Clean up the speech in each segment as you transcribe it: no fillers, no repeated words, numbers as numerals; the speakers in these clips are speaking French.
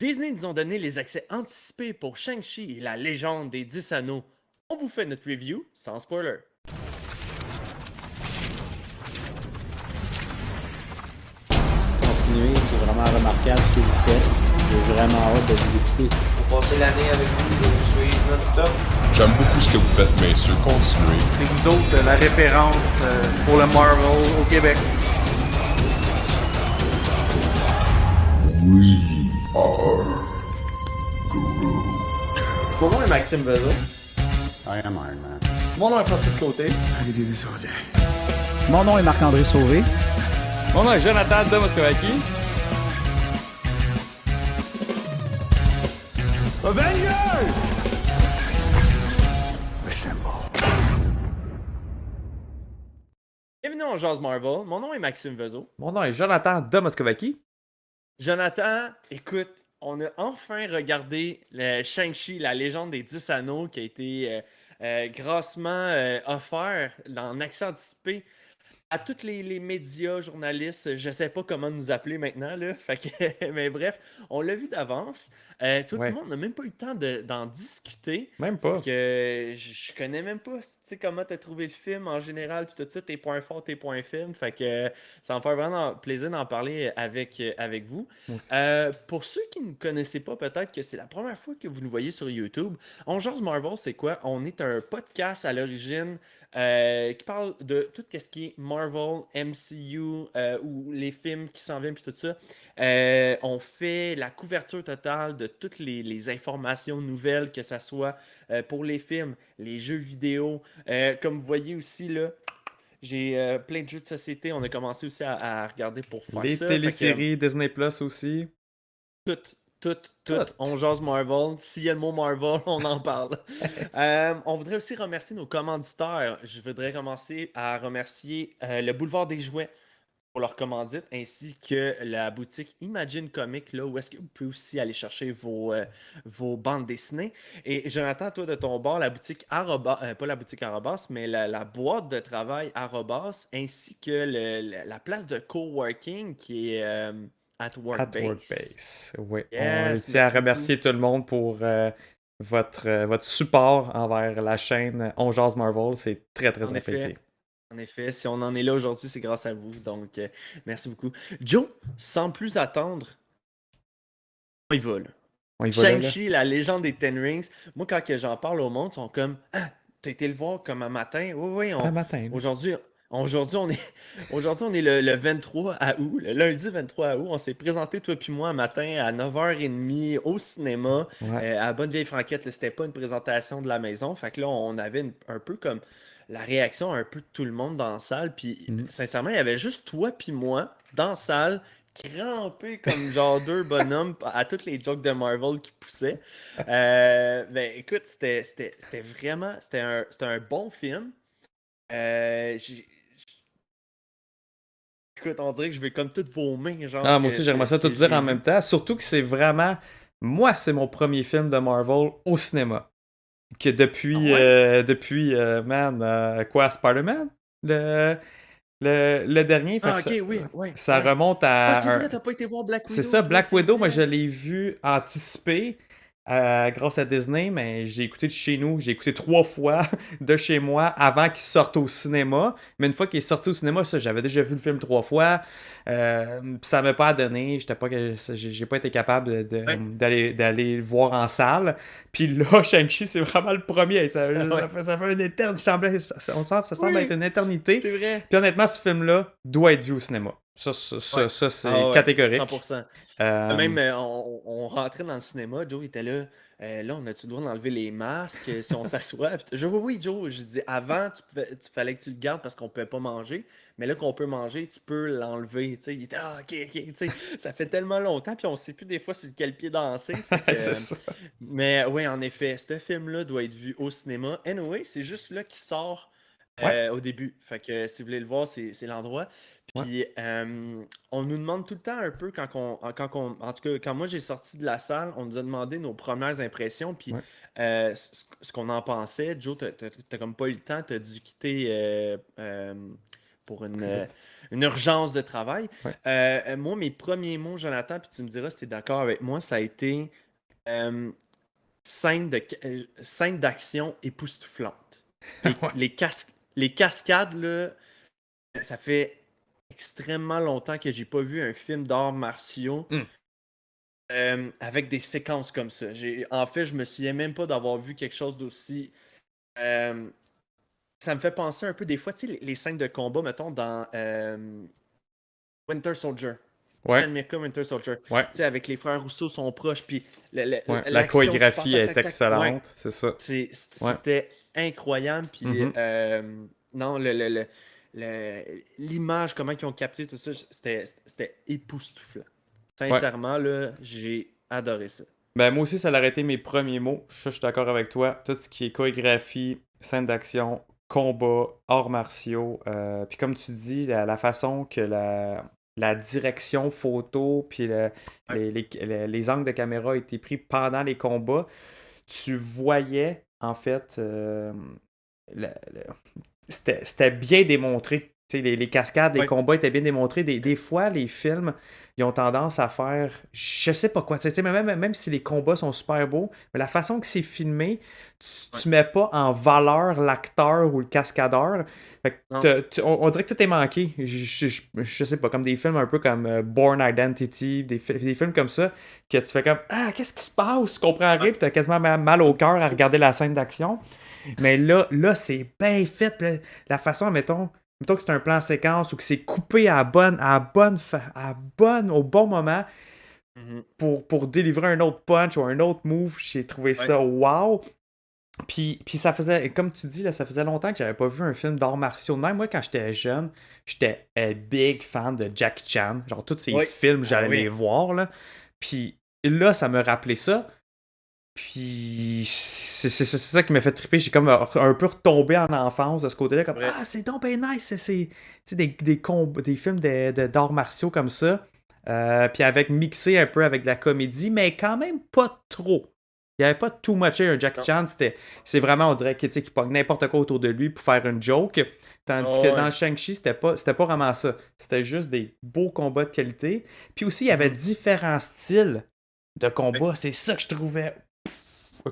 Disney nous ont donné les accès anticipés pour Shang-Chi et la légende des 10 anneaux. On vous fait notre review sans spoiler. Continuez, c'est vraiment remarquable ce que vous faites. J'ai vraiment hâte de vous écouter. Pour passer l'année avec vous, de vous suivre non-stop. J'aime beaucoup ce que vous faites, messieurs. Continuez. C'est vous autres la référence pour le Marvel au Québec. Mon nom est Maxime Vezot. I am Iron Man. Mon nom est Francis Côté. Mon nom est Marc-André Sauvé. Mon nom est Jonathan de Moscovaki. Bienvenue en Jazz Marvel. Mon nom est Maxime Vezot. Mon nom est Jonathan de Moscovaki. Jonathan, écoute, on a enfin regardé le Shang-Chi, la légende des 10 anneaux, qui a été grassement offert en accès anticipé à tous les médias, journalistes, je sais pas comment nous appeler maintenant, là. Fait que, mais bref, on l'a vu d'avance. Tout Ouais. le monde n'a même pas eu le temps d'en discuter. Même pas. Que je connais même pas, tu sais, comment t'as trouvé le film en général, puis tout ça, tes points forts, tes points faibles. Fait que ça me fait vraiment plaisir d'en parler avec vous. Moi aussi. Pour ceux qui ne connaissaient pas, peut-être que c'est la première fois que vous nous voyez sur YouTube. On Jase Marvel, c'est quoi? On est un podcast à l'origine qui parle de tout ce qui est Marvel, MCU, ou les films qui s'en viennent, puis tout ça. On fait la couverture totale de toutes les informations nouvelles, que ce soit pour les films, les jeux vidéo. Comme vous voyez aussi, là, j'ai plein de jeux de société. On a commencé aussi à regarder pour faire Les ça. téléséries, Disney Plus aussi. Tout. On jase Marvel. S'il y a le mot Marvel, on en parle. On voudrait aussi remercier nos commanditaires. Je voudrais commencer à remercier le Boulevard des Jouets pour leur commandite, ainsi que la boutique Imagine Comics, là, où est-ce que vous pouvez aussi aller chercher vos bandes dessinées. Et Jonathan, toi, de ton bord, la boutique Arobas, pas la boutique Arobas, mais la boîte de travail Arobas, ainsi que la place de coworking qui est At Workbase. Workbase. Oui. Yes, on tient à merci remercier tout le monde pour votre support envers la chaîne On Jase Marvel. C'est très, très En effet. apprécié. En effet, si on en est là aujourd'hui, c'est grâce à vous. Donc, merci beaucoup. Joe, sans plus attendre, on y va, là. On y va là, là. Shang-Chi, la légende des Ten Rings. Moi, quand que j'en parle au monde, ils sont comme ah, t'as été le voir comme un matin. Oui, Un matin. là. aujourd'hui, on est le 23 août, le lundi 23 août. On s'est présenté, toi puis moi, un matin à 9h30 au cinéma, Ouais. à Bonne Vieille Franquette. Là, c'était pas une présentation de la maison. Fait que là, on avait un peu comme la réaction un peu de tout le monde dans la salle. Puis, sincèrement, il y avait juste toi puis moi dans la salle, crampés comme genre deux bonhommes à toutes les jokes de Marvel qui poussaient. Ben, écoute, c'était vraiment... C'était un bon film. Écoute, on dirait que je vais comme toutes vos mains, genre. Ah, moi aussi, j'aimerais ça ce que tout dire j'ai en vu. même temps. Surtout que c'est vraiment. Moi, c'est mon premier film de Marvel au cinéma. Que depuis. Ah Quoi, Spider-Man? Le dernier. Fait Ah, que ok, oui, ouais. ça ouais. remonte à. Ah, c'est vrai, t'as pas été voir Black Widow. C'est ça, toi, Black c'est Widow, vrai. moi je l'ai vu anticipé grâce à Disney, mais j'ai écouté de chez nous, j'ai écouté 3 fois de chez moi avant qu'il sorte au cinéma. Mais une fois qu'il est sorti au cinéma, ça, j'avais déjà vu le film 3 fois. Ça m'a pas donné, j'ai pas été capable Ouais. d'aller le voir en salle. Puis là, Shang-Chi, c'est vraiment le premier. Ça Ouais. fait une éternité. Ça semble Oui. être une éternité. C'est vrai. Puis honnêtement, ce film-là doit être vu au cinéma. Ça, Ouais. c'est Ah ouais, catégorique. 100%. Même, on rentrait dans le cinéma, Joe était là. Là, on a-tu le droit d'enlever les masques si on s'assoit? Puis je oui, oui, Joe. Je dis avant, tu fallait que tu le gardes parce qu'on pouvait pas manger. Mais là qu'on peut manger, tu peux l'enlever. Tu sais, il était ok. Tu sais, ça fait tellement longtemps, puis on sait plus des fois sur quel pied danser. Fait que, C'est ça. mais oui, en effet, ce film-là doit être vu au cinéma. Anyway, c'est juste là qu'il sort Ouais. au début. Fait que si vous voulez le voir, c'est l'endroit. Ouais. Puis on nous demande tout le temps un peu en tout cas, quand moi j'ai sorti de la salle, on nous a demandé nos premières impressions. Puis Ouais. ce qu'on en pensait. Joe, t'as comme pas eu le temps, t'as dû quitter pour une urgence de travail. Ouais. Moi, mes premiers mots, Jonathan, puis tu me diras si tu es d'accord avec moi, ça a été euh, scène d'action époustouflante. Les, Ouais. les, les cascades, là, ça fait extrêmement longtemps que j'ai pas vu un film d'arts martiaux Mm. avec des séquences comme ça. En fait, je me souviens même pas d'avoir vu quelque chose d'aussi. euh, Ça me fait penser un peu des fois, tu sais, les scènes de combat, mettons, dans Winter Soldier. Ouais. Captain America Winter Soldier. Ouais. Tu sais, avec les frères Rousseau sont proches, puis Ouais. La l'action qui se passe, chorégraphie tac, est tac, tac. Ouais, excellente, c'est ça. Ouais. c'était incroyable, puis Mhm. non, l'image, comment ils ont capté tout ça, c'était époustouflant. Ouais. Sincèrement, là, j'ai adoré ça. Ben, moi aussi, ça a été mes premiers mots. Ça, je suis d'accord avec toi. Tout ce qui est chorégraphie, scène d'action, combat, arts martiaux. Puis comme tu dis, la façon que la direction photo, puis Ouais. les angles de caméra étaient pris pendant les combats, tu voyais, en fait, le- le- c'était bien démontré. Tu sais, les cascades, les Ouais. combats étaient bien démontrés. Des fois, les films, ils ont tendance à faire, je sais pas quoi. Tu sais, même si les combats sont super beaux, mais la façon que c'est filmé, tu mets pas en valeur l'acteur ou le cascadeur. Fait que Non. on dirait que tout est manqué. Je sais pas, comme des films un peu comme Bourne Identity, des films comme ça, que tu fais comme ah, qu'est-ce qui se passe? Tu comprends rien, puis t'as quasiment mal au cœur à regarder la scène d'action. Mais là c'est bien fait. Puis là, la façon, mettons que c'est un plan séquence ou que c'est coupé au bon moment Mhm. pour délivrer un autre punch ou un autre move, j'ai trouvé Ouais. ça wow. Puis ça faisait, comme tu dis, là, ça faisait longtemps que j'avais pas vu un film d'arts martiaux. Même moi, quand j'étais jeune, j'étais un big fan de Jackie Chan. Genre, tous ces Oui. films, Ah j'allais oui. les voir, là. Puis là, ça me rappelait ça. Puis c'est ça qui m'a fait triper. J'ai comme un peu retombé en enfance de ce côté-là. Comme, Vrai. ah, c'est donc bien nice. C'est tu sais, des films d'arts martiaux comme ça. Puis avec mixé un peu avec de la comédie, mais quand même pas trop. Il n'y avait pas too much. Un Jackie Non. Chan, c'est vraiment, on dirait qu'il pogne n'importe quoi autour de lui pour faire une joke. Tandis Oh, que ouais. dans Shang-Chi, c'était pas vraiment ça. C'était juste des beaux combats de qualité. Puis aussi, il y avait Mhm. différents styles de combat. C'est ça que je trouvais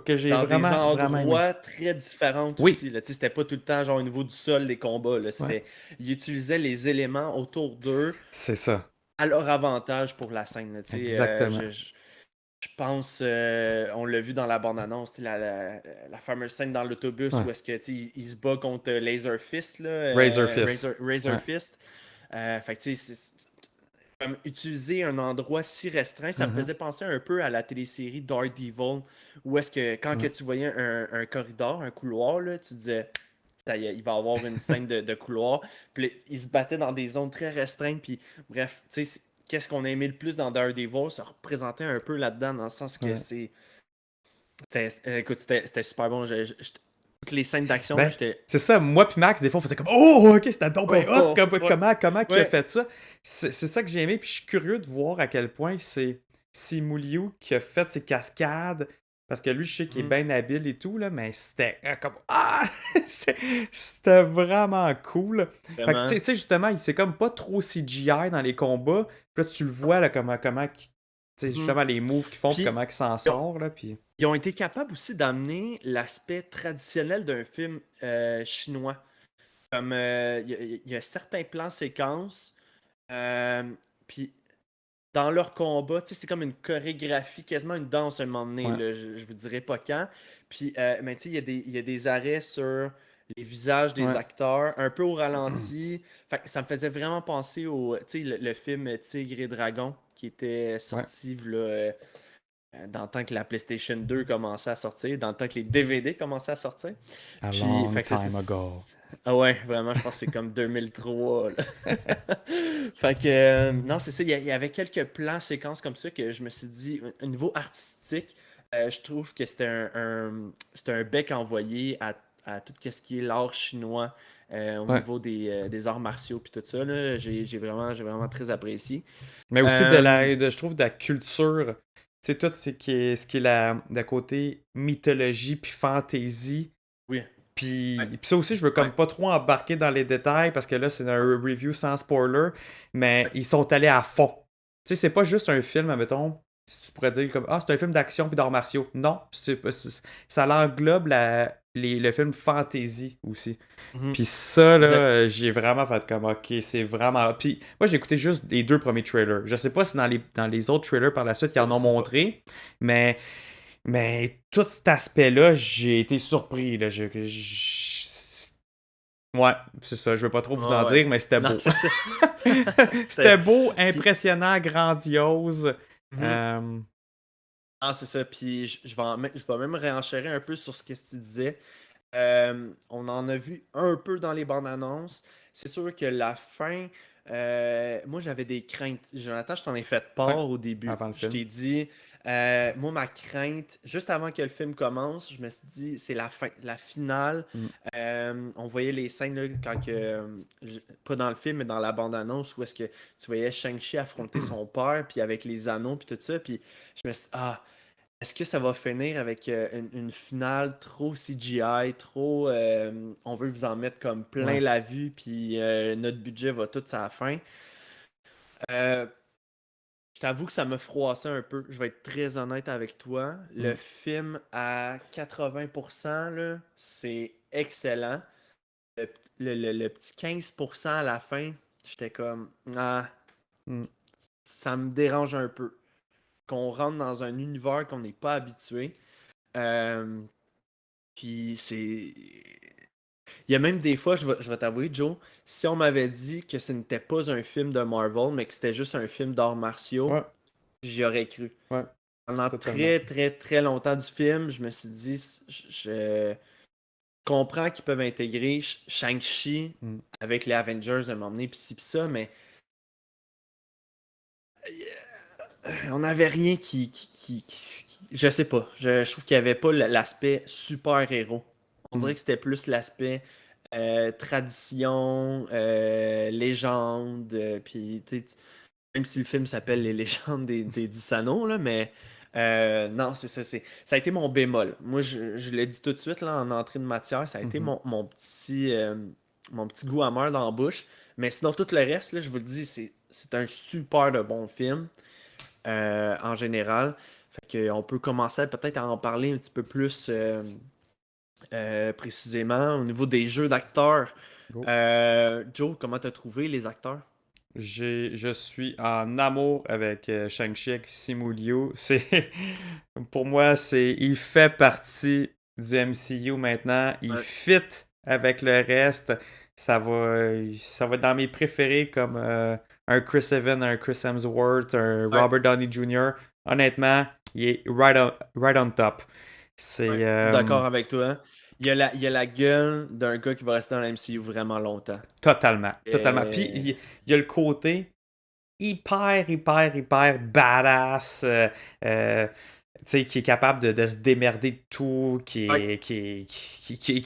que j'ai Dans des vraiment aimé. endroits très différents Oui, aussi. Là. Tu sais, c'était pas tout le temps genre au niveau du sol des combats. Là. ouais, Ils utilisaient les éléments autour d'eux c'est ça. à leur avantage pour la scène. Là. Tu sais, Exactement. je pense, on l'a vu dans la bande-annonce, tu sais, la fameuse scène dans l'autobus Ouais. où est-ce que tu sais, il se bat contre Laser Fist, là, Razor Fist. Razor Ouais. Fist. Fait que tu sais, comme utiliser un endroit si restreint, ça me Mhm. faisait penser un peu à la télésérie Daredevil, où est-ce que quand que Ouais. tu voyais un corridor, un couloir, là, tu disais, ça y est, il va y avoir une scène de couloir. Puis là, ils se battaient dans des zones très restreintes. Puis bref, tu sais, qu'est-ce qu'on a aimé le plus dans Daredevil, ça représentait un peu là-dedans, dans le sens que Ouais. écoute, c'était super bon. Toutes les scènes d'action, là, Ben, j'étais. c'est ça. Moi puis Max, des fois, on faisait comme oh, ok, c'était donc ben hot. Oh, oh, ouais, Comment qu'il a ouais. fait ça? C'est ça que j'ai aimé. Puis je suis curieux de voir à quel point c'est Mouliou qui a fait ses cascades. Parce que lui, je sais qu'il est Mhm, bien habile et tout, là, mais c'était comme ah! C'était vraiment cool. Fait que, tu vraiment. sais, justement, c'est comme pas trop CGI dans les combats. Puis là, tu le vois, là, tu sais, Mhm. justement, les moves qu'ils font, puis Puis, comment ils s'en ils ont, sortent, là, puis... ils ont été capables aussi d'amener l'aspect traditionnel d'un film chinois. Comme il y a certains plans séquences, euh, puis dans leur combat, tu sais, c'est comme une chorégraphie, quasiment une danse à un moment donné, Ouais. là, je vous dirai pas quand. Puis, mais tu sais, il y a des arrêts sur les visages des Ouais. acteurs, un peu au ralenti. Fait que ça me faisait vraiment penser au, tu sais, le film Tigre et Dragon, qui était Ouais. sorti, là, dans le temps que la PlayStation 2 commençait à sortir, dans le temps que les DVD commençaient à sortir. A Puis, long fait que ça, time ago. Ah ouais, vraiment, je pense que c'est comme 2003, là. Fait que, non, c'est ça, il y avait quelques plans, séquences comme ça que je me suis dit, au niveau artistique, je trouve que c'était un bec envoyé à tout ce qui est l'art chinois au Ouais. niveau des arts martiaux puis tout ça, là. J'ai vraiment très apprécié. Mais aussi Euh, je trouve de la culture, tu sais, tout ce qui est la côté mythologie puis fantaisie, oui. Puis, Ouais. puis ça aussi, je veux comme Ouais. pas trop embarquer dans les détails parce que là, c'est un review sans spoiler, mais Ouais. ils sont allés à fond. Tu sais, c'est pas juste un film, admettons, si tu pourrais dire comme ah, c'est un film d'action puis d'arts martiaux. Non, ça l'englobe le film fantasy aussi. Mhm. Puis ça, là, Exact. j'ai vraiment fait comme ok, c'est vraiment. Puis moi, j'ai écouté juste les 2 premiers trailers. Je sais pas si dans les autres trailers par la suite, ils en ont Je sais pas. montré, mais. Mais tout cet aspect-là, j'ai été surpris. Là. Ouais, c'est ça. Je veux pas trop vous en Ah ouais. dire, mais c'était Non, beau. c'est ça. C'était C'était. beau, Puis, impressionnant, grandiose. mhm. Euh, Ah, c'est ça. Puis je vais même réenchérir un peu sur ce que tu disais. On en a vu un peu dans les bandes annonces. C'est sûr que la fin, moi j'avais des craintes. Jonathan, je t'en ai fait ouais, part au début. avant le Je film. t'ai dit, moi ma crainte, juste avant que le film commence, je me suis dit, c'est la fin, la finale. Mm. On voyait les scènes là, quand que, pas dans le film, mais dans la bande annonce, où est-ce que tu voyais Shang-Chi affronter son père, puis avec les anneaux, puis tout ça. Puis je me suis dit, ah. Est-ce que ça va finir avec une finale trop CGI, trop on veut vous en mettre comme plein Ouais. la vue, puis notre budget va tout à la fin? Euh, je t'avoue que ça me froissait un peu. Je vais être très honnête avec toi. Le Mm. film à 80%, là, c'est excellent. Le, le petit 15% à la fin, j'étais comme ah, Mm. ça me dérange un peu. Qu'on rentre dans un univers qu'on n'est pas habitué. Euh, Puis c'est. Il y a même des fois, je vais t'avouer, Joe, si on m'avait dit que ce n'était pas un film de Marvel, mais que c'était juste un film d'arts martiaux, Ouais, j'y aurais cru. ouais, Pendant totalement. très, très, très longtemps du film, je me suis dit, je comprends qu'ils peuvent intégrer Shang-Chi Mm. avec les Avengers à un moment donné, pis ci, pis ça, mais on n'avait rien je sais pas. Je trouve qu'il n'y avait pas l'aspect super-héros. On Mm. dirait que c'était plus l'aspect tradition, légende, puis même si le film s'appelle Les légendes des 10 anneaux, là, mais non, c'est ça. Ça a été mon bémol. Moi, je l'ai dit tout de suite là, en entrée de matière, ça a été Mhm. mon petit goût amer dans la bouche. Mais sinon, tout le reste, là, je vous le dis, c'est un super de bon film en général. Fait que, on peut commencer peut-être à en parler un petit peu plus précisément au niveau des jeux d'acteurs. Go. Joe, comment t'as trouvé les acteurs? Je suis en amour avec Shang-Chi, avec Simu Liu. Pour moi, il fait partie du MCU maintenant. Il Ouais, fit avec le reste. Ça va être dans mes préférés comme un Chris Evans, un Chris Hemsworth, un ouais, Robert Downey Jr. Honnêtement, il est right on top. ouais. C'est D'accord avec toi, hein. Il y a la gueule d'un gars qui va rester dans la MCU vraiment longtemps. totalement, totalement. Puis Euh, il y a le côté hyper, hyper, hyper badass, euh, tu sais, qui est capable de se démerder de tout, ouais. qui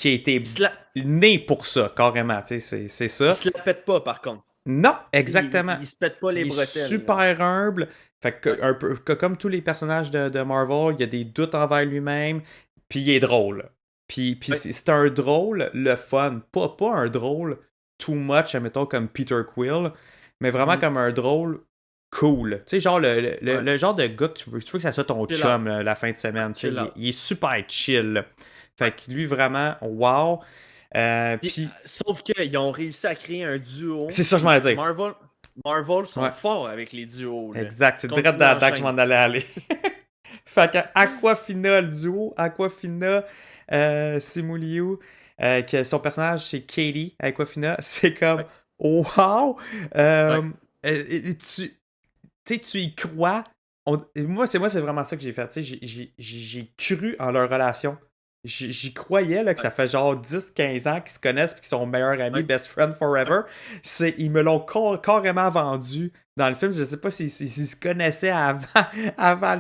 a été Il se la, né pour ça, carrément, tu sais, c'est il ça. se la pète pas, par contre. Non, Il, exactement. il se pète pas les Il est bretelles, là. super humble. Fait que, Ouais, un peu, comme tous les personnages de Marvel, il y a des doutes envers lui-même, puis il est drôle. Puis ouais. c'est un drôle, le fun. Pas un drôle too much, admettons, comme Peter Quill, mais vraiment Mhm. comme un drôle cool. Tu sais, genre Ouais. le genre de gars que tu veux que ça soit ton Chill out. chum la fin de semaine. Tu sais, Chill out. il est super chill, là. Fait Ouais. que lui, vraiment, wow. Puis, Puis, sauf qu'ils ont réussi à créer un duo. c'est ça, je m'en Puis dire. Marvel sont Ouais. forts avec les duos, là. Exact, c'est direct Continue, là que je enchaîne. m'en allais aller. Fait que Aquafina, le duo, Aquafina, Simu Liu, que son personnage c'est Katie, Aquafina, c'est comme Ouais, wow! ouais, Euh, tu sais, tu y crois. Moi, c'est vraiment ça que j'ai fait. Tu sais, j'ai cru en leur relation. J'y croyais là, que ouais, ça fait genre 10-15 ans qu'ils se connaissent et qu'ils sont meilleurs amis, ouais, best friend ouais. forever. Ils me l'ont carrément vendu dans le film. Je sais pas s'ils se connaissaient avant, avant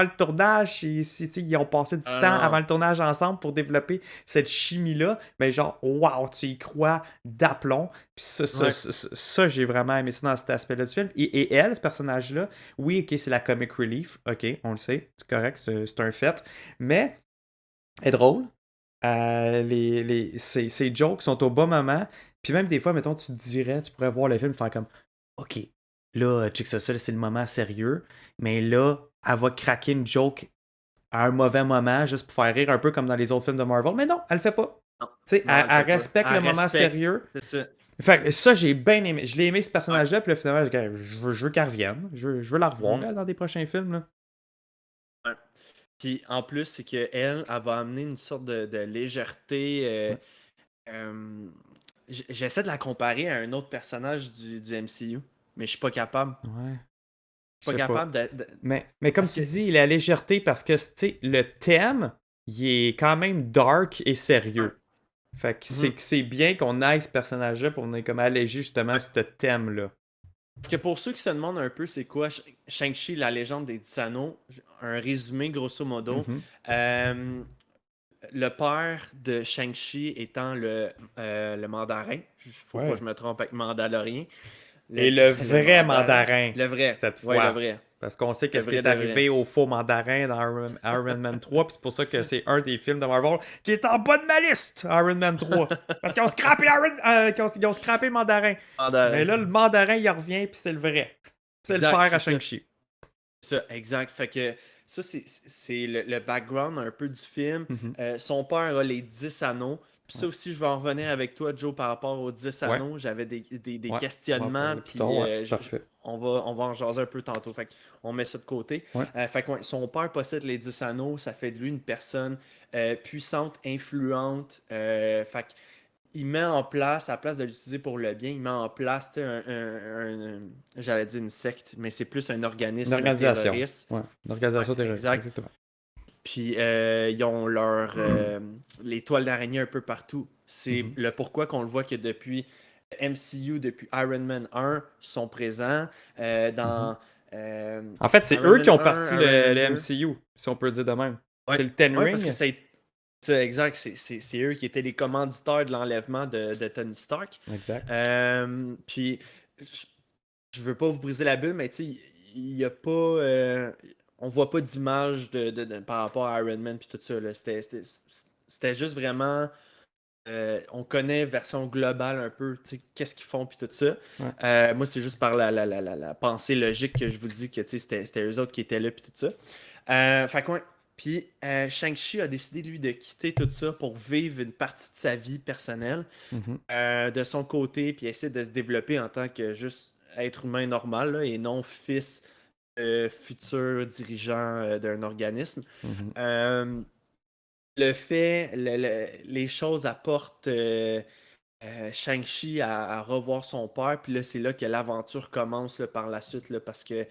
le tournage, tu sais, ils ont passé du Ah temps avant non. le tournage ensemble pour développer cette chimie-là. Mais genre, wow, tu y crois d'aplomb. Puis Ouais. ça, j'ai vraiment aimé ça dans cet aspect-là du film. Et elle, ce personnage-là, oui, ok, c'est la comic relief. Ok, on le sait, c'est correct, c'est un fait. Mais elle est drôle. Ses jokes sont au bon moment. Puis même des fois, mettons, tu pourrais voir le film et faire comme OK, là, check ça, c'est le moment sérieux. Mais là, elle va craquer une joke à un mauvais moment juste pour faire rire un peu comme dans les autres films de Marvel. Mais non, elle le fait pas. Non, Tu sais, non, elle elle fait pas. respecte le Elle moment respecte. sérieux. C'est ça. Fait que ça, j'ai bien aimé. Je l'ai aimé ce personnage-là, puis là, finalement, je veux qu'elle revienne. Je veux la revoir elle, dans des prochains films. Là. Ouais. Puis en plus, c'est qu'elle, elle va amener une sorte de légèreté. Ouais. J'essaie de la comparer à un autre personnage du MCU, mais je suis pas capable. Ouais. Je suis pas Je sais pas. capable Mais comme Parce tu que dis, la légèreté, parce que tu sais, le thème, il est quand même dark et sérieux. Fait que c'est bien qu'on aille ce personnage-là pour venir comme alléger justement ce thème-là. Parce que pour ceux qui se demandent un peu c'est quoi Shang-Chi, la légende des 10 anneaux, un résumé grosso modo. Le père de Shang-Chi étant le mandarin, faut pas que je me trompe avec Mandalorien. Et le vrai mandarin. Le vrai. Cette fois. Ouais, le vrai. Parce qu'on sait Le qu'est-ce qui vrai est de arrivé vrai. au faux mandarin dans Iron Man 3, puis c'est pour ça que c'est un des films de Marvel qui est en bas de ma liste, Iron Man 3. Parce qu'ils ont scrappé ils ont scrappé le mandarin. Mandarin. Mais là, le mandarin, il revient, puis c'est le vrai. C'est le Exact, père à c'est ça. Shang-Chi. Ça, exact. Fait que ça, c'est le background un peu du film. Son père a les 10 anneaux. Puis ça aussi, je vais en revenir avec toi, Joe, par rapport aux 10 anneaux. J'avais des Ouais. questionnements. Puis Parfait. on va en jaser un peu tantôt. Fait qu'on met ça de côté. Fait que son père possède les 10 anneaux. Ça fait de lui une personne puissante, influente. Fait que il met en place, à place de l'utiliser pour le bien, il met en place j'allais dire une secte, mais c'est plus un organisme Une organisation. terroriste. Ouais, une organisation terroriste. Exact. Exactement. Puis ils ont les toiles d'araignée un peu partout. C'est le pourquoi qu'on le voit que depuis MCU, depuis Iron Man 1, sont présents dans... En fait, c'est Iron eux qui ont Man 1, parti Iron le Man 2. MCU, si on peut le dire de même. Ouais. C'est le Ten Ouais, Ring. parce que c'est exact, c'est eux qui étaient les commanditaires de l'enlèvement de Tony Stark. Exact. Puis, je veux pas vous briser la bulle, mais tu sais, il y a pas... on voit pas d'image par rapport à Iron Man puis tout ça. Là. C'était juste vraiment... on connaît version globale un peu, tu sais, qu'est-ce qu'ils font puis tout ça. Moi, c'est juste par la pensée logique que je vous dis que tu sais, c'était eux autres qui étaient là puis tout ça. Fait que ouais. Puis Shang-Chi a décidé, lui, de quitter tout ça pour vivre une partie de sa vie personnelle de son côté, puis essayer de se développer en tant que juste être humain normal là, et non fils futur dirigeant d'un organisme. Le fait, les choses apportent Shang-Chi à revoir son père, puis là, c'est là que l'aventure commence là, par la suite, là, parce que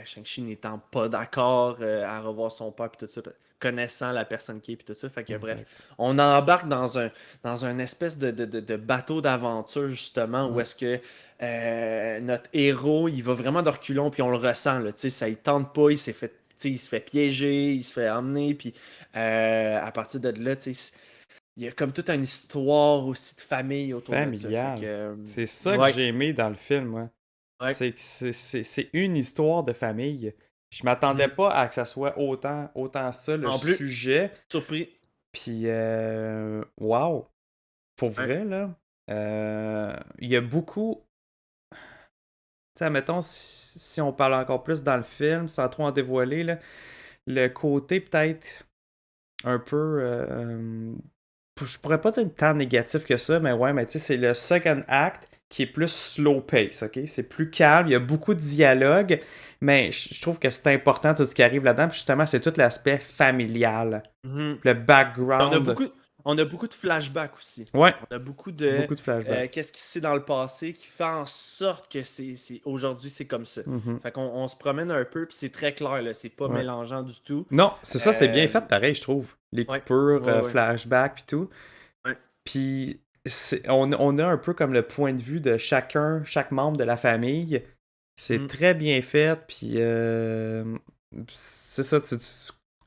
Shang-Chi n'étant pas d'accord à revoir son père, puis tout ça, connaissant la personne qui est, puis tout ça. Fait que bref, on embarque dans un espèce de bateau d'aventure, justement, où est-ce que notre héros, il va vraiment de reculons, puis on le ressent, là, ça il tente pas, il se fait piéger, il se fait emmener, puis à partir de là, il y a comme toute une histoire aussi de famille autour de ça. Fait que, c'est ça que j'ai aimé dans le film, moi. Ouais. C'est une histoire de famille. Je m'attendais pas à que ça soit autant ça, le sujet. Surpris. Puis, wow! Pour vrai, là, il y a beaucoup... Tu sais, mettons, si on parle encore plus dans le film, sans trop en dévoiler, là, le côté peut-être un peu... je pourrais pas dire tant négatif que ça, mais ouais, mais tu sais, c'est le second act qui est plus slow pace, ok? C'est plus calme, il y a beaucoup de dialogue, mais je trouve que c'est important tout ce qui arrive là-dedans, puis justement, c'est tout l'aspect familial, le background. On a beaucoup de flashbacks aussi. Ouais. On a beaucoup de flashbacks. qu'est-ce qui se passe dans le passé qui fait en sorte que aujourd'hui, c'est comme ça. Fait qu'on se promène un peu, puis c'est très clair, là, c'est pas mélangeant du tout. Non, c'est ça, c'est bien fait pareil, je trouve. Les coupures, flashbacks, puis tout. Puis on a un peu comme le point de vue de chaque membre de la famille. C'est très bien fait, puis c'est ça, tu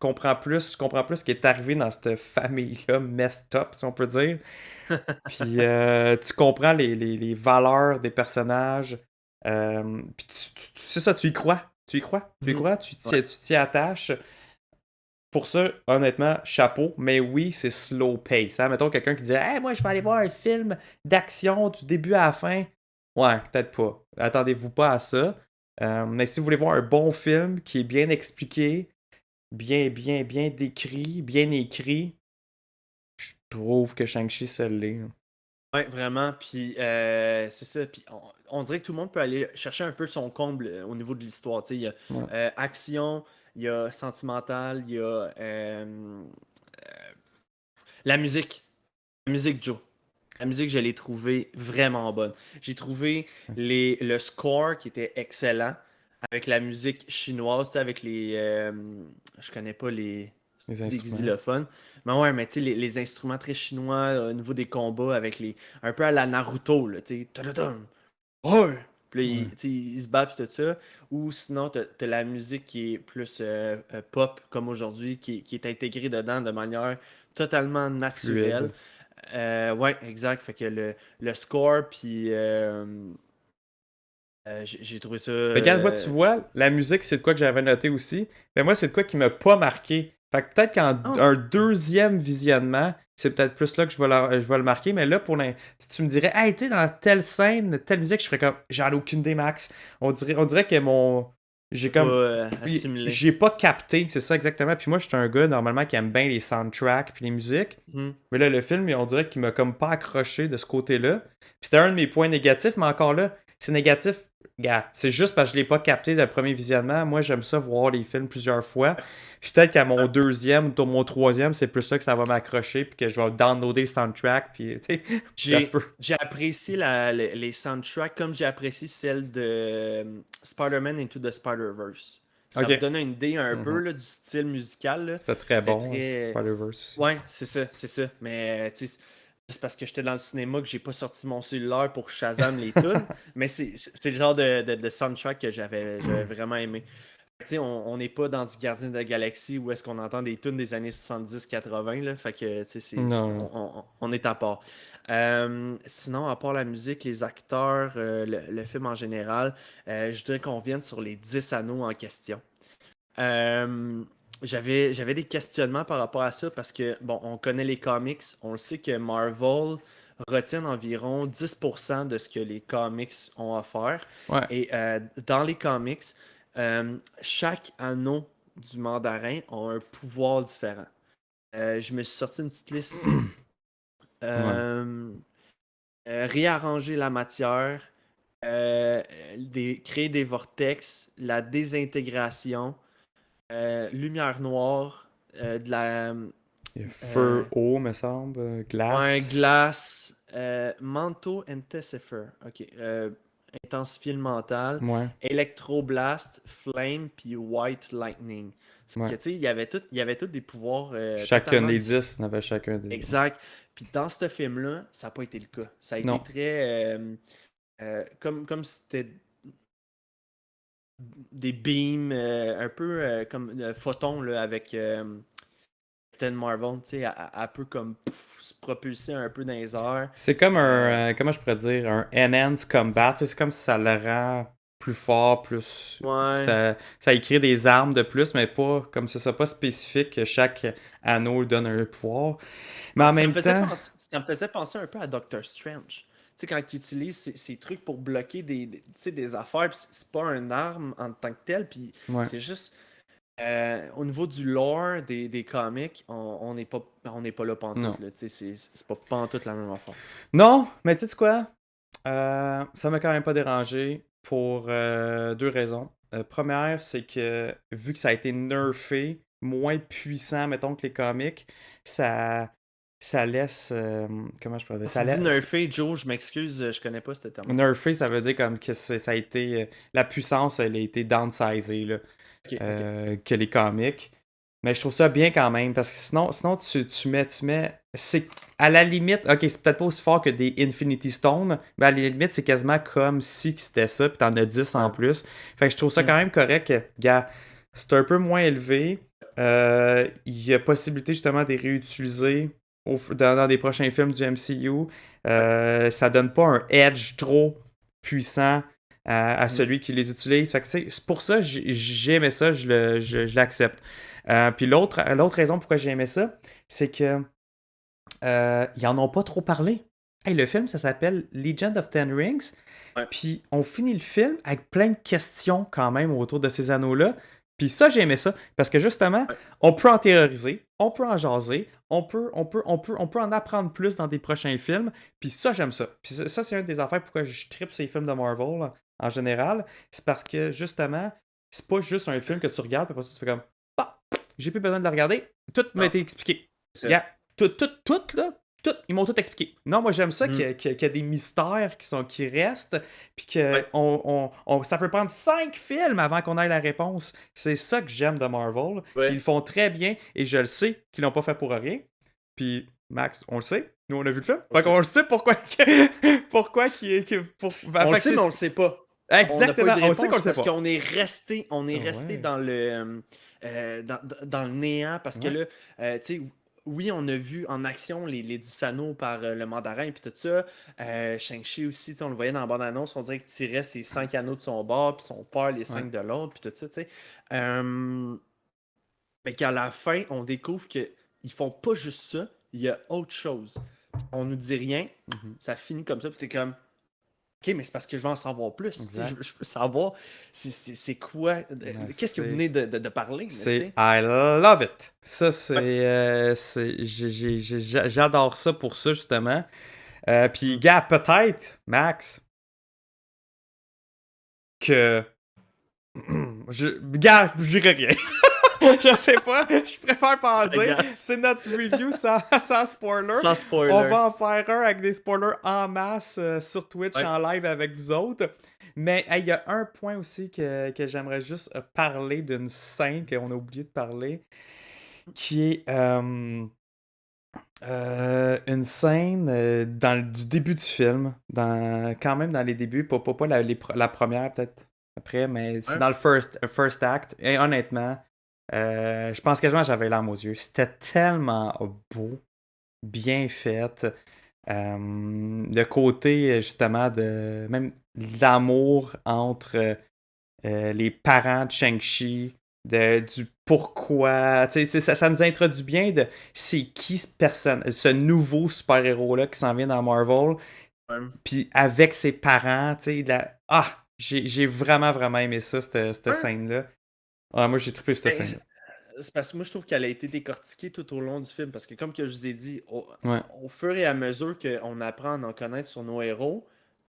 comprends plus, je comprends plus ce qui est arrivé dans cette famille-là, messed up, si on peut dire. Puis tu comprends les valeurs des personnages. Puis c'est ça, tu y crois. Tu t'y attaches. pour ça, honnêtement, chapeau, mais oui, c'est slow pace. Hein? Mettons quelqu'un qui dit hey, moi, je vais aller voir un film d'action du début à la fin. Ouais, peut-être pas. Attendez-vous pas à ça. Mais si vous voulez voir un bon film qui est bien expliqué, bien décrit, bien écrit, je trouve que Shang-Chi se l'est. Ouais, vraiment. Puis c'est ça. Puis on dirait que tout le monde peut aller chercher un peu son comble au niveau de l'histoire. Tu sais, il y a Ouais. action, il y a sentimental, il y a la musique. La musique, Joe. La musique, je l'ai trouvée vraiment bonne. J'ai trouvé le score qui était excellent avec la musique chinoise, tu sais, avec les. Je connais pas Les des instruments. xylophones. Mais ouais, mais tu sais, les instruments très chinois au niveau des combats avec les. Un peu à la Naruto, là, tu sais. Tadadam! Ouais! Puis là, Ouais. tu sais, ils se battent pis tout ça. Ou sinon, t'as la musique qui est plus pop, comme aujourd'hui, qui est intégrée dedans de manière totalement naturelle. Fluide. Ouais, exact. Fait que le score, puis j'ai trouvé ça. Regarde, moi, tu vois, la musique, c'est de quoi que j'avais noté aussi. Mais moi, c'est de quoi qui m'a pas marqué. Fait que peut-être qu'en Oh, un deuxième visionnement, c'est peut-être plus là que je vais le marquer. Mais là, si tu me dirais, hey, tu sais, dans telle scène, telle musique, je ferais comme, j'en ai aucune idée, Max. On dirait que j'ai pas comme. assimilé. J'ai pas capté, c'est ça exactement. Puis moi, je suis un gars, normalement, qui aime bien les soundtracks puis les musiques. Mhm. Mais là, le film, on dirait qu'il m'a comme pas accroché de ce côté-là. Puis c'était un de mes points négatifs, mais encore là, c'est négatif. Gars, c'est juste parce que je l'ai pas capté de premier visionnement. Moi, j'aime ça voir les films plusieurs fois. Puis peut-être qu'à mon deuxième ou mon troisième, c'est plus ça que ça va m'accrocher. Puis que je vais downloader le soundtrack. Puis, tu sais, ça se peut. J'ai apprécié les soundtracks comme j'ai apprécié celle de Spider-Man Into the Spider-Verse. Ça vous Ok. donne une idée un peu Mhm. là, du style musical, là. C'était très C'était bon, très. Spider-Verse aussi. Ouais, c'est ça, c'est ça. Mais tu sais, c'est parce que j'étais dans le cinéma que j'ai pas sorti mon cellulaire pour Shazam les tunes. Mais c'est le genre de soundtrack que j'avais vraiment aimé. Tu sais, on n'est pas dans du Gardien de la Galaxie où est-ce qu'on entend des tunes des années 70-80, là. Fait que, tu sais, Non. on est à part. Sinon, à part la musique, les acteurs, le film en général, je dirais qu'on revienne sur les 10 anneaux en question. Euh, j'avais des questionnements par rapport à ça parce que, bon, on connaît les comics, on le sait que Marvel retient environ 10% de ce que les comics ont à faire. Ouais. Et dans les comics, chaque anneau du mandarin a un pouvoir différent. Je me suis sorti une petite liste ici. Ouais. Euh, réarranger la matière, créer des vortex, la désintégration, lumière noire, de la Il y a euh, Feu eau, me semble. ouais, Glace. glace, manteau intensifier, ok, intensifier le mental, Ouais. electroblast, flame, puis white lightning. Fait que, Ouais. tu sais, il y avait tous des pouvoirs Chacun totalement des différents. 10, on avait chacun des. Exact. Puis dans ce film-là, ça n'a pas été le cas. Ça a été Non. très comme si c'était des beams, un peu comme photons là, avec Captain Marvel, tu sais, elle peut comme se propulser un peu dans les airs. C'est comme Euh, comment je pourrais dire, un enhanced combat. Tu sais, c'est comme si ça le rend plus fort, plus. ouais. Ça écrit des armes de plus, mais pas comme ça, pas spécifique que chaque anneau donne un pouvoir. Mais en même temps. Ça me faisait penser un peu à Doctor Strange. Tu sais, quand il utilise ces trucs pour bloquer tu sais, des affaires, pis c'est pas une arme en tant que telle, puis Ouais. c'est juste au niveau du lore des comics, on n'est pas là Non. pantoute, là. Tu sais, c'est pas pantoute la même affaire. Non, mais tu sais quoi? Ça m'a quand même pas dérangé pour deux raisons. Première, c'est que vu que ça a été nerfé, moins puissant, mettons, que les comics, ça, ça laisse. Comment je pourrais dire? Quand Ça tu dis laisse. nerfé, Joe, je m'excuse, je connais pas ce terme-là. Nerfé, ça veut dire comme que ça a été. La puissance, elle a été downsizée, là, Ok, ok. que les comics. Mais je trouve ça bien quand même, parce que sinon tu mets. C'est à la limite, ok, c'est peut-être pas aussi fort que des Infinity Stones, mais à la limite, c'est quasiment comme si c'était ça, puis t'en as 10 en Ouais. plus. Fait que je trouve ça Mm. quand même correct. Gars, c'est un peu moins élevé. Il y a possibilité justement de les réutiliser dans des prochains films du MCU. Ça donne pas un edge trop puissant à Mm. celui qui les utilise. Fait que c'est pour ça que j'ai aimé ça, je l'accepte. Puis l'autre raison pourquoi j'ai aimé ça, c'est que ils en ont pas trop parlé. Hey, le film, ça s'appelle Legend of Ten Rings. Ouais. Puis on finit le film avec plein de questions quand même autour de ces anneaux-là. Puis ça, j'ai aimé ça. Parce que justement, on peut en théoriser, on peut en jaser, on peut en apprendre plus dans des prochains films. Puis ça, j'aime ça. Puis ça, c'est une des affaires pourquoi je tripe ces films de Marvel là, en général. C'est parce que justement, c'est pas juste un film que tu regardes, puis après ça, tu fais comme bah, j'ai plus besoin de le regarder. Tout m'a été expliqué. C'est Yeah. Tout, là. Tout, ils m'ont tout expliqué. Non, moi j'aime ça Mm. qu'il y a des mystères qui restent, puis que ça peut prendre 5 films avant qu'on ait la réponse. C'est ça que j'aime de Marvel. Ouais. Ils le font très bien, et je le sais qu'ils l'ont pas fait pour rien. Puis Max, on le sait. Nous, on a vu le film. Fait qu'on le sait pourquoi. Pourquoi On le sait, mais on le sait pas. Exactement. On le sait qu'on le sait parce pas. qu'on est resté, ouais. dans le dans le néant parce que Ouais. là, tu sais, oui, on a vu en action les 10 anneaux par le mandarin et tout ça. Shang-Chi aussi, tu sais, on le voyait dans la bande-annonce, on dirait qu'il tirait ses 5 anneaux de son bord, puis son père les 5 de l'autre, puis tout ça, tu sais. Mais qu'à la fin, on découvre qu'ils font pas juste ça, il y a autre chose. On nous dit rien, ça finit comme ça, puis t'es comme. Ok, mais c'est parce que je veux en savoir plus. Tu sais, Exact. je veux savoir c'est quoi. Qu'est-ce que vous venez de parler. Là, tu C'est sais. I love it. Ça, j'adore ça pour ça, justement. Puis, gars, peut-être, Max, que. Gars, je dirais rien. Je sais pas, je préfère pas en dire. Regarde. C'est notre review sans spoiler. Sans spoiler. On va en faire un avec des spoilers en masse sur Twitch Ouais. en live avec vous autres. Mais hey, il y a un point aussi que j'aimerais juste parler d'une scène qu'on a oublié de parler, qui est une scène du début du film, quand même dans les débuts, pas la première peut-être après, mais c'est Ouais. dans le first act. Et honnêtement, je pense quasiment que j'avais les larmes aux yeux. C'était tellement beau, bien fait. Le côté justement de même l'amour entre les parents de Shang-Chi, du pourquoi. Tu sais, ça nous introduit bien de c'est qui ce nouveau super-héros-là qui s'en vient dans Marvel. Ouais. Puis avec ses parents, tu sais, j'ai vraiment, vraiment aimé ça, cette Ouais. scène-là. Ah, moi, j'ai trippé cette Ben, scène-là. c'est parce que moi, je trouve qu'elle a été décortiquée tout au long du film. Parce que, comme que je vous ai dit, Ouais. au fur et à mesure qu'on apprend à en connaître sur nos héros,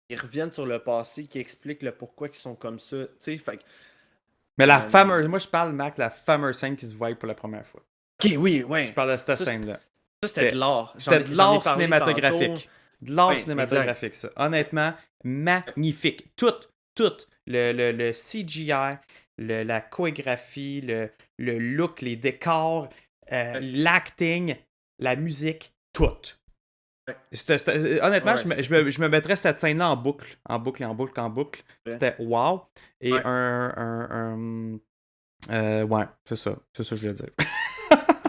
ils reviennent sur le passé, qui expliquent le pourquoi ils sont comme ça. Tu sais, fait que. Mais la fameuse, moi je parle, Mac, la fameuse scène qui se voit pour la première fois. Ok, oui, Je ouais. parle de cette Ça, scène-là. Ça, c'était de l'art. C'était de J'en ai l'art parlé cinématographique. tantôt. De l'art Ouais, cinématographique, ça. Honnêtement, magnifique. Tout. Le CGI, la chorégraphie, le look, les décors, l'acting, la musique, tout. Ouais. Honnêtement, Ouais, je me mettrais cette scène-là en boucle. En boucle, en boucle, en boucle. Ouais. C'était wow. Et Ouais. ouais, c'est ça. C'est ça que je voulais dire.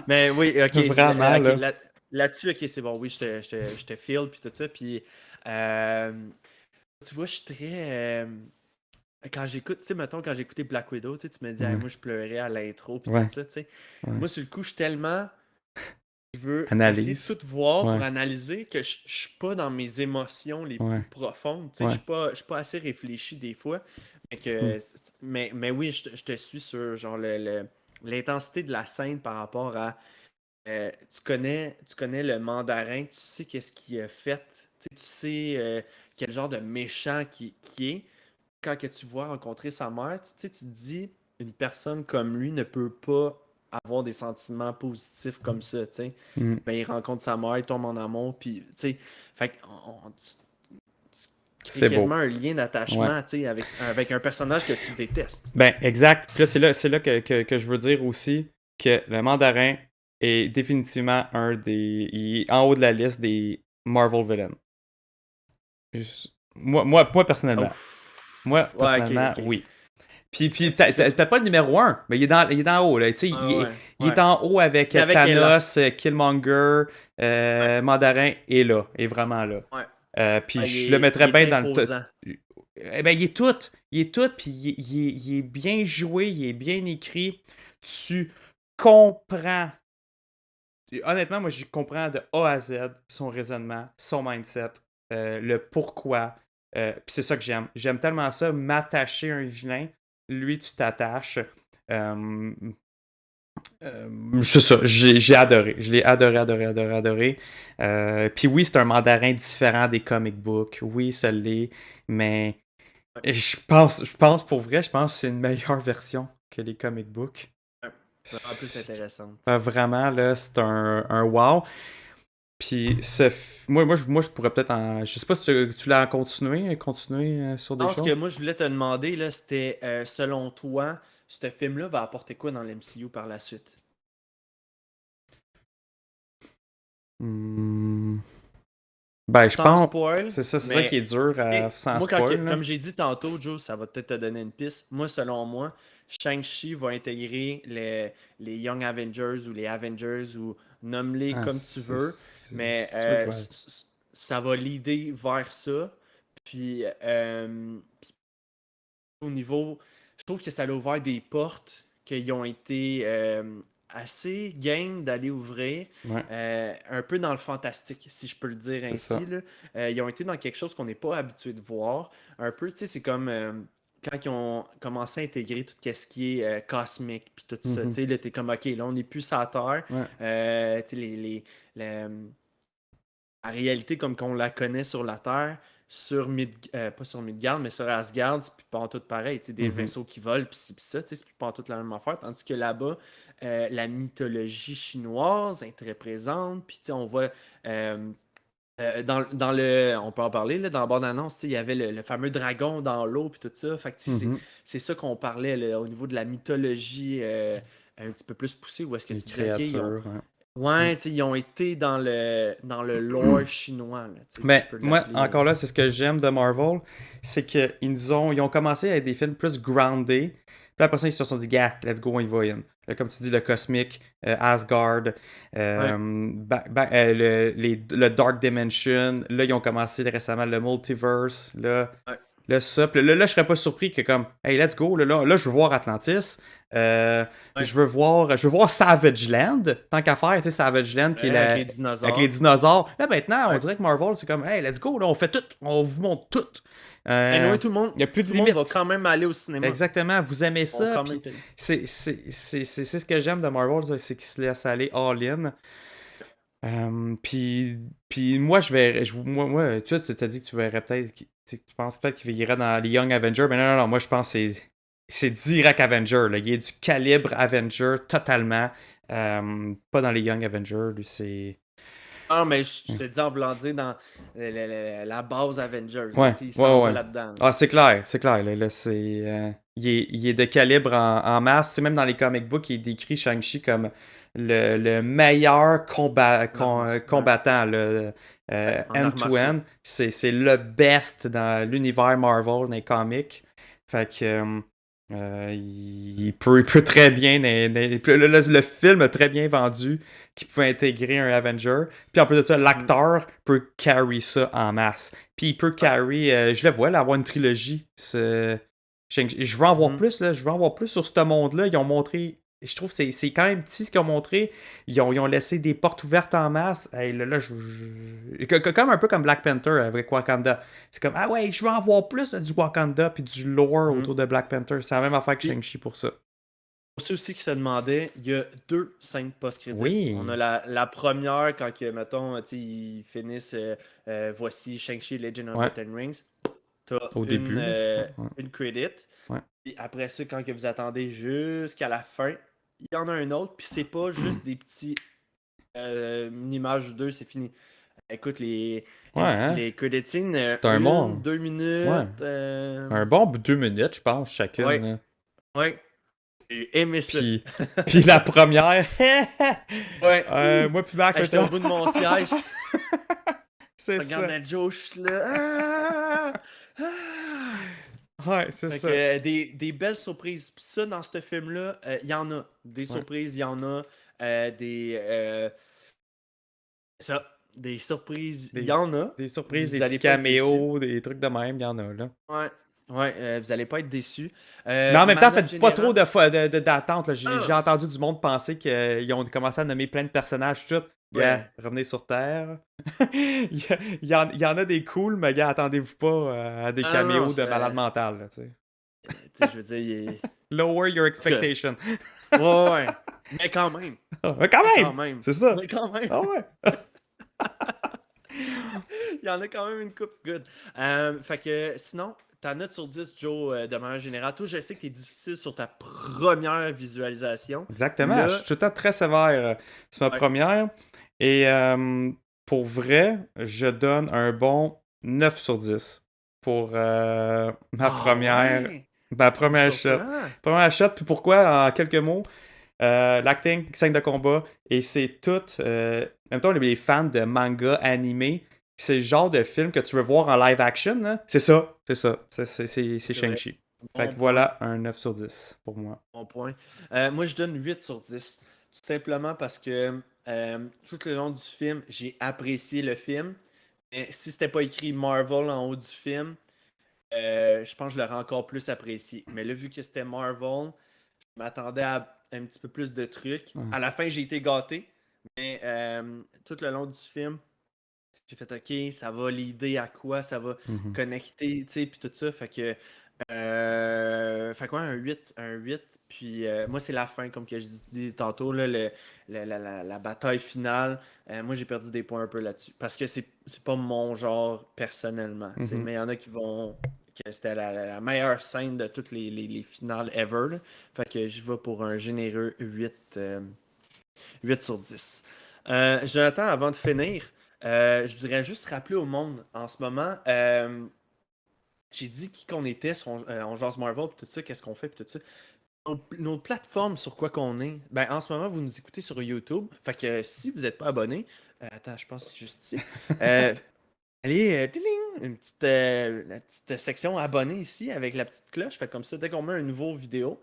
Mais oui, ok. Vraiment, ok, là. Là-dessus, ok, c'est bon. Oui, je te feel, puis tout ça. Puis, tu vois, je suis très. Quand j'écoute, tu sais, mettons, quand j'écoutais Black Widow, tu sais, tu me dis, Ouais. hey, moi, je pleurais à l'intro, puis Ouais. tout ça, tu sais. Ouais. Moi, sur le coup, je suis tellement. Je veux Analyse. essayer de tout voir Ouais. pour analyser que je suis pas dans mes émotions les Ouais. plus profondes. Tu sais, Ouais. je suis pas assez réfléchi des fois. Mais oui, je te suis sur genre l'intensité de la scène par rapport à. Tu connais le mandarin, tu sais qu'est-ce qu'il a fait, tu sais quel genre de méchant qui est. Quand que tu vois rencontrer sa mère, tu te dis, une personne comme lui ne peut pas avoir des sentiments positifs comme ça, tu sais. Mm. Ben, il rencontre sa mère, il tombe en amour, puis, tu sais, fait que tu C'est crées beau. quasiment un lien d'attachement, tu sais, avec un personnage que tu détestes. Ben, exact. Puis là, c'est là que je veux dire aussi que le mandarin est définitivement il est en haut de la liste des Marvel villains. Moi personnellement. Ouf. Moi, Ouais, personnellement, ok. oui. Puis t'as pas le numéro 1, mais il est dans haut, là. Tu sais, il est en haut avec Puis avec Thanos, Killmonger, Mandarin est là, est vraiment là. Ouais. Puis je le mettrais bien dans le imposant. Ben, il est tout, puis il est bien joué, il est bien écrit. comprends. Honnêtement, moi, je comprends de A à Z son raisonnement, son mindset, le pourquoi. Puis c'est ça que j'aime. J'aime tellement ça, m'attacher à un vilain. Lui, tu t'attaches. C'est ça, j'ai adoré. Je l'ai adoré. Puis oui, c'est un mandarin différent des comic books. Oui, ça l'est. Mais je pense pour vrai, je pense que c'est une meilleure version que les comic books. C'est vraiment plus intéressante. Vraiment, là, c'est un wow. Puis moi, je pourrais peut-être en. Je sais pas si tu l'as continué sur Je des pense choses. que moi, je voulais te demander, là, c'était, selon toi, ce film-là va apporter quoi dans l'MCU par la suite? Hmm. Ben, je Sans pense. spoil, C'est ça mais qui est dur sans moi, spoil. Là. comme j'ai dit tantôt, Joe, ça va peut-être te donner une piste. Moi, selon moi, Shang-Chi va intégrer les Young Avengers ou les Avengers ou nomme-les Ah, comme tu veux, mais c'est sûr que ouais. ça va l'aider vers ça. Puis au niveau, je trouve que ça a ouvert des portes qui ont été assez game d'aller ouvrir, Ouais, un peu dans le fantastique, si je peux le dire c'est ça. ainsi. Là. Ils ont été dans quelque chose qu'on n'est pas habitué de voir. Un peu, tu sais, c'est comme quand ils ont commencé à intégrer tout ce qui est cosmique, puis tout ça. Tu Mhm. sais, là, t'es comme, OK, là, on n'est plus sur la Terre. Ouais. Tu sais, la la réalité comme qu'on la connaît sur la Terre, pas sur Midgard, mais sur Asgard, c'est plus pas tout pareil. Tu sais, des Mhm. vaisseaux qui volent, puis ça, tu sais, c'est plus pas tout la même affaire. Tandis que là-bas, la mythologie chinoise est très présente. Puis tu sais, on voit dans le. On peut en parler, là, dans la bande-annonce, tu sais, il y avait le fameux dragon dans l'eau, puis tout ça. Fait que tu sais, Mhm. c'est ça qu'on parlait là, au niveau de la mythologie un petit peu plus poussée, où est-ce que Les tu dis, OK, créatures. Ouais. ouais, tu sais, ils ont été dans le lore chinois, là, tu sais, si je Mais peux moi, l'appeler. encore là, c'est ce que j'aime de Marvel, c'est ils ont commencé avec des films plus grounded. Puis après ça, ils se sont dit, gars, let's go, on y va in. Là, comme tu dis, le cosmique, Asgard, Ouais, le Dark Dimension. Là, ils ont commencé récemment le Multiverse. ouais, Là, ça. Puis là, je serais pas surpris que comme, hey, let's go. Là, je veux voir Atlantis. ouais. Je veux voir Savage Land. Tant qu'à faire, tu sais, Savage Land qui est Avec les avec les dinosaures. dinosaures. Là, maintenant, on Ouais. dirait que Marvel, c'est comme, hey, let's go, là, on fait tout. On vous montre tout. Anyway, tout le monde, Il n'y a plus de tout le monde va limites. quand même aller au cinéma. Exactement, vous aimez On va ça. quand Puis même payer. c'est ce que j'aime de Marvel, c'est qu'ils se laissent aller all-in. Puis moi, moi, tu t'as dit que tu verrais peut-être, tu penses peut-être qu'il irait dans les Young Avengers, mais non, moi je pense que c'est direct Avenger, là. Il est du calibre Avenger totalement. Pas dans les Young Avengers, lui, c'est. Non, mais je te dis en blanc dans la base Avengers. Là, Ouais, tu sais, il s'en va ouais. là-dedans. Ah, c'est clair, là, c'est. Il est de calibre en masse. Tu sais, même dans les comic books, il est décrit Shang-Chi comme le meilleur combattant, là, En armure. end-to-end. C'est le best dans l'univers Marvel, dans les comics. Fait que. Il peut très bien. Le film a très bien vendu qu'il pouvait intégrer un Avenger. Puis en plus de ça, l'acteur peut carry ça en masse. Puis il peut carry. Je le vois, là, avoir une trilogie. Je veux en voir plus, là. Je veux en voir plus sur ce monde-là. Ils ont montré. Je trouve que c'est quand même petit ce qu'ils ont montré. Ils ont laissé des portes ouvertes en masse. Hey, là, comme un peu comme Black Panther avec Wakanda. C'est comme, ah ouais, je veux en voir plus là, du Wakanda puis du lore autour de Black Panther. C'est la même affaire que Puis, Shang-Chi pour ça. pour ceux aussi qui se demandaient, il y a 2 scènes post-crédit. Oui. On a la première quand, mettons, tu sais, ils finissent voici Shang-Chi Legend of Ouais. the Ten Rings. T'as Au début, là, c'est ça. Ouais. une credit. Ouais. Puis après ça, quand que vous attendez jusqu'à la fin, il y en a un autre. Puis c'est pas juste des petits une image ou deux, c'est fini. Écoute, Ouais, hein, les credit scenes, c'est un bon. 2 minutes. Ouais. Un bon 2 minutes, je pense, chacune. Ouais. Là. Ouais. J'ai aimé ça. Puis la première. Ouais. Moi, puis Max, J'étais au bout de mon siège. C'est Je ça. regardais Joe, je suis là. Ah! Ouais, c'est Fait ça. que, des belles surprises. Puis ça, dans ce film-là, il y en a. Des surprises, il y en a. Des surprises, il y en a. Des surprises, Vous des allez petits pas être déçus. caméos, des trucs de même, il y en a, là. Ouais. Ouais, vous allez pas être déçus. Mais en même Ma temps, note faites pas trop générale. d'attente. J'ai Ah, entendu du monde penser qu'ils ont commencé à nommer plein de personnages. Tout. Gars, ouais. revenez sur Terre. Il y en a des cool, mais gars, attendez-vous pas à des Ah non, caméos de malade c'est. mental. Là, tu sais. Tu sais, je veux dire, Lower your en tout cas, expectation. ouais, ouais, ouais. Mais quand même. Mais quand Mais quand même! même. C'est ça. Mais quand même. Ah ouais. Il y en a quand même une coupe good. Fait que sinon, ta note sur 10, Joe, de manière générale, toi, je sais que t'es difficile sur ta première visualisation. Exactement. Je Là, suis tout le temps très sévère sur ma ouais. première. Et pour vrai, je donne un bon 9 sur 10 pour Ah ouais! ma Me première shot. surprend. Première shot, puis pourquoi, en quelques mots, l'acting, scène de combat, et c'est tout. En même temps, les fans de manga animé, c'est le genre de film que tu veux voir en live action. Là. C'est ça, c'est ça. C'est C'est vrai. Shang-Chi. Fait Bon que point. voilà, un 9 sur 10 pour moi. Bon point. Moi, je donne 8 sur 10. Tout simplement parce que tout le long du film, j'ai apprécié le film. Mais si c'était pas écrit Marvel en haut du film, je pense que je l'aurais encore plus apprécié. Mais là, vu que c'était Marvel, je m'attendais à un petit peu plus de trucs. Ouais. À la fin, j'ai été gâté. Mais tout le long du film, j'ai fait OK, ça va l'idée à quoi, ça va Mhm. connecter, tu sais, puis tout ça. Fait quoi, un 8. Puis moi, c'est la fin, comme que je dis tantôt, là, la bataille finale. Moi, j'ai perdu des points un peu là-dessus. Parce que c'est pas mon genre personnellement. Tu sais, Mhm. mais il y en a qui vont. Que c'était la meilleure scène de toutes les finales ever. Là. Fait que je vais pour un généreux 8 sur 10. Jonathan, avant de finir, je voudrais juste rappeler au monde en ce moment. J'ai dit qui qu'on était sur On Jase Marvel, puis tout ça, qu'est-ce qu'on fait, puis tout ça. Nos plateformes sur quoi qu'on est. Ben, en ce moment, vous nous écoutez sur YouTube. Fait que si vous n'êtes pas abonné, attends, je pense que c'est juste ici. Euh, allez, tiling, la petite section abonné ici avec la petite cloche. Fait comme ça, dès qu'on met une nouvelle vidéo,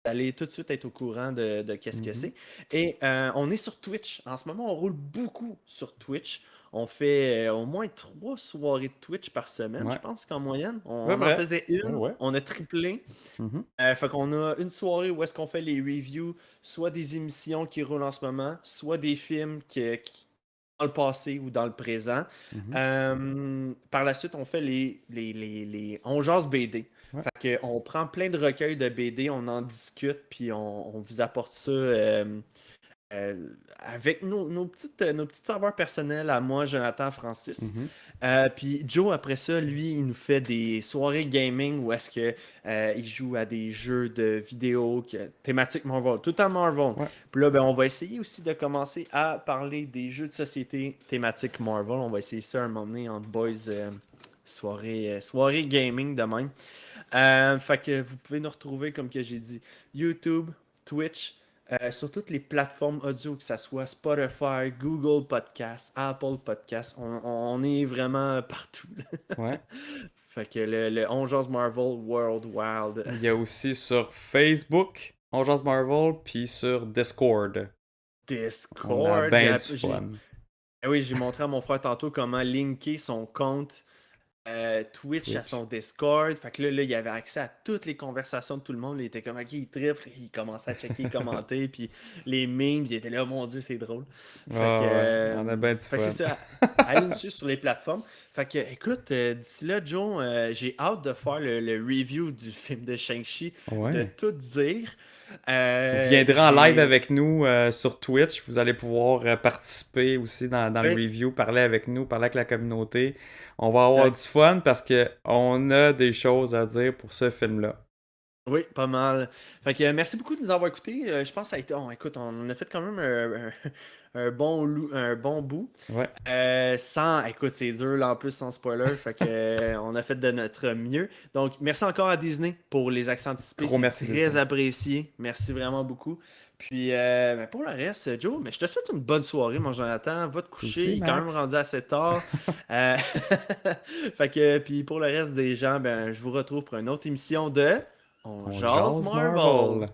vous allez tout de suite être au courant de qu'est-ce que Mhm. c'est. Et on est sur Twitch. En ce moment, on roule beaucoup sur Twitch. On fait au moins 3 soirées de Twitch par semaine, je Ouais. pense qu'en moyenne. C'est On en vrai. faisait Ouais, une, ouais. on a triplé. Mhm. Fait qu'on a une soirée où est-ce qu'on fait les reviews, soit des émissions qui roulent en ce moment, soit des films qui dans le passé ou dans le présent. Mhm. Par la suite, on fait on jase BD. Ouais. Fait que on prend plein de recueils de BD, on en discute, puis on vous apporte ça avec nos petites saveurs personnelles à moi, Jonathan, Francis. Mhm. Puis Joe, après ça, lui, il nous fait des soirées gaming où est-ce que il joue à des jeux de vidéo thématique Marvel, tout à Marvel. Ouais. Puis là, ben, on va essayer aussi de commencer à parler des jeux de société thématique Marvel. On va essayer ça un moment donné en boys soirée gaming de même. Fait que vous pouvez nous retrouver, comme que j'ai dit, YouTube, Twitch, sur toutes les plateformes audio, que ce soit Spotify, Google Podcast, Apple Podcast. On est vraiment partout. Là. Ouais. Fait que le On Jase Marvel World Wild. Il y a aussi sur Facebook, On Jase Marvel, puis sur Discord. On a Discord. bien du fun. Oui, j'ai montré à mon frère tantôt comment linker son compte Twitch à Twitch. son Discord. Fait que là, il avait accès à toutes les conversations de tout le monde. Il était comme, ok, il triple. Il commençait à checker, commenter. Puis les memes, il était là, oh mon Dieu, c'est drôle. Ah ouais, on a bien du Fait que c'est fun. ça. Allez nous suivre sur les plateformes. Fait que, écoute, d'ici là, Joe, j'ai hâte de faire le review du film de Shang-Chi, de Ouais. tout dire. Vous viendrez en live J'ai. avec nous sur Twitch. Vous allez pouvoir participer aussi dans le Oui, review, parler avec nous, parler avec la communauté. On va avoir du exact. fun parce que on a des choses à dire pour ce film-là. Oui, pas mal. Fait que merci beaucoup de nous avoir écoutés. Je pense que ça a été. Écoute, on a fait quand même un bon bout. Ouais. Écoute, c'est dur là en plus sans spoiler. Fait que on a fait de notre mieux. Donc, merci encore à Disney pour les accents anticipés. Gros C'est merci, très Disney. apprécié. Merci vraiment beaucoup. Puis ben, pour le reste, Joe, mais je te souhaite une bonne soirée, mon Jonathan. Va te Toi coucher, aussi, il est quand même Max. rendu assez tard. Euh, fait que, puis pour le reste des gens, ben, je vous retrouve pour une autre émission de On On Jase jase Marvel. Marvel.